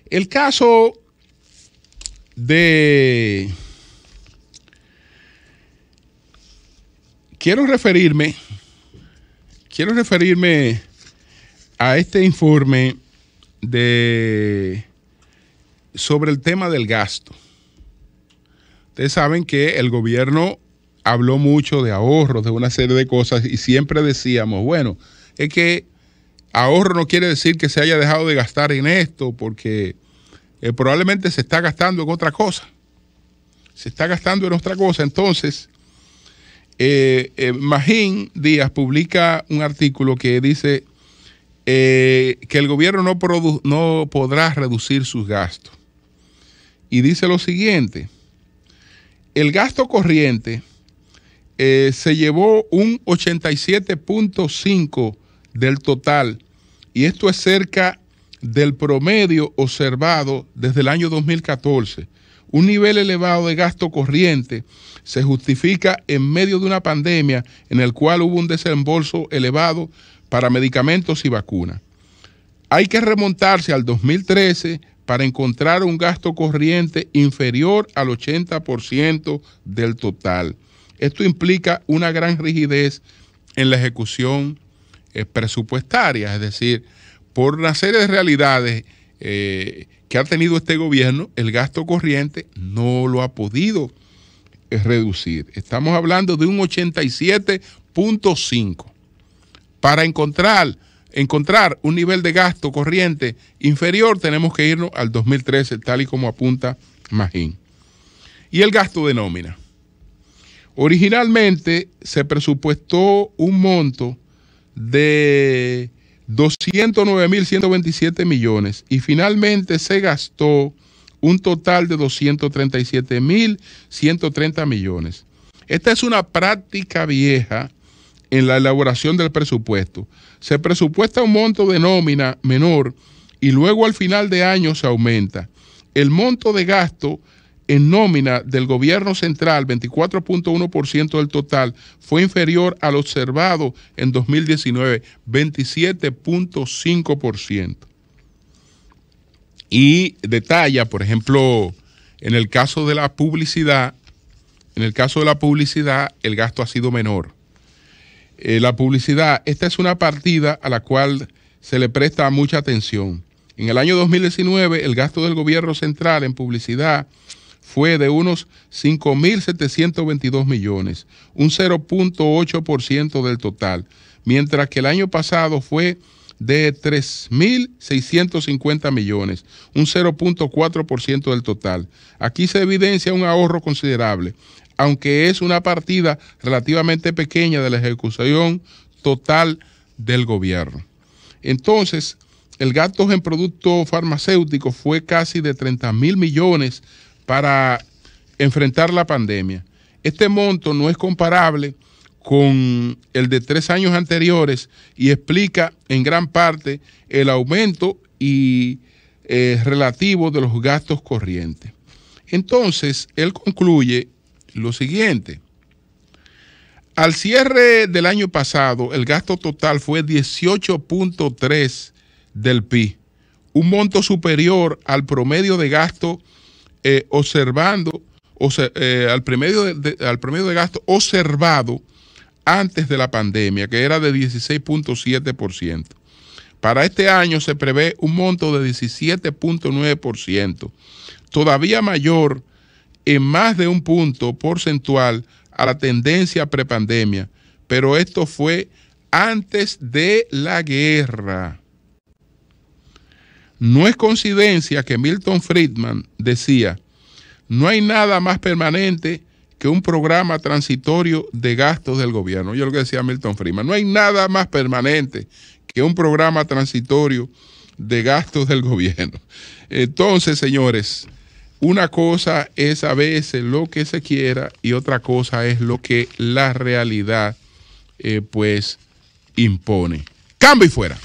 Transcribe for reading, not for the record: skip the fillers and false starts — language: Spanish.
El caso de... Quiero referirme a este informe sobre el tema del gasto. Ustedes saben que el gobierno habló mucho de ahorros, de una serie de cosas, y siempre decíamos, bueno, es que ahorro no quiere decir que se haya dejado de gastar en esto, porque probablemente se está gastando en otra cosa. Entonces, Magín Díaz publica un artículo que dice que el gobierno no podrá reducir sus gastos. Y dice lo siguiente: el gasto corriente se llevó un 87.5% del total, y esto es cerca del promedio observado desde el año 2014. Un nivel elevado de gasto corriente se justifica en medio de una pandemia en el cual hubo un desembolso elevado para medicamentos y vacunas. Hay que remontarse al 2013 para encontrar un gasto corriente inferior al 80% del total. Esto implica una gran rigidez en la ejecución presupuestaria, es decir, por una serie de realidades que ha tenido este gobierno, el gasto corriente no lo ha podido reducir. Estamos hablando de un 87.5%. Para encontrar un nivel de gasto corriente inferior, tenemos que irnos al 2013, tal y como apunta Magín. Y el gasto de nómina. Originalmente se presupuestó un monto de 209.127 millones y finalmente se gastó un total de 237.130 millones. Esta es una práctica vieja en la elaboración del presupuesto. Se presupuesta un monto de nómina menor y luego al final de año se aumenta. El monto de gasto en nómina del gobierno central, 24.1% del total, fue inferior al observado en 2019, 27.5%. Y detalla, por ejemplo, en el caso de la publicidad, el gasto ha sido menor. La publicidad, esta es una partida a la cual se le presta mucha atención. En el año 2019, el gasto del gobierno central en publicidad fue de unos 5.722 millones, un 0.8% del total, mientras que el año pasado fue de 3.650 millones, un 0.4% del total. Aquí se evidencia un ahorro considerable, aunque es una partida relativamente pequeña de la ejecución total del gobierno. Entonces, el gasto en productos farmacéuticos fue casi de 30.000 millones para enfrentar la pandemia. Este monto no es comparable con el de 3 años anteriores y explica en gran parte el aumento relativo de los gastos corrientes. Entonces, él concluye lo siguiente: al cierre del año pasado, el gasto total fue 18.3% del PIB, un monto superior al promedio de gasto al promedio de gasto observado antes de la pandemia, que era de 16.7%. Para este año se prevé un monto de 17.9%, todavía mayor en más de un punto porcentual a la tendencia prepandemia, pero esto fue antes de la guerra. No es coincidencia que Milton Friedman decía: no hay nada más permanente que un programa transitorio de gastos del gobierno. Yo lo que decía Milton Friedman, no hay nada más permanente que un programa transitorio de gastos del gobierno. Entonces, señores, una cosa es a veces lo que se quiera y otra cosa es lo que la realidad pues impone. Cambio y fuera.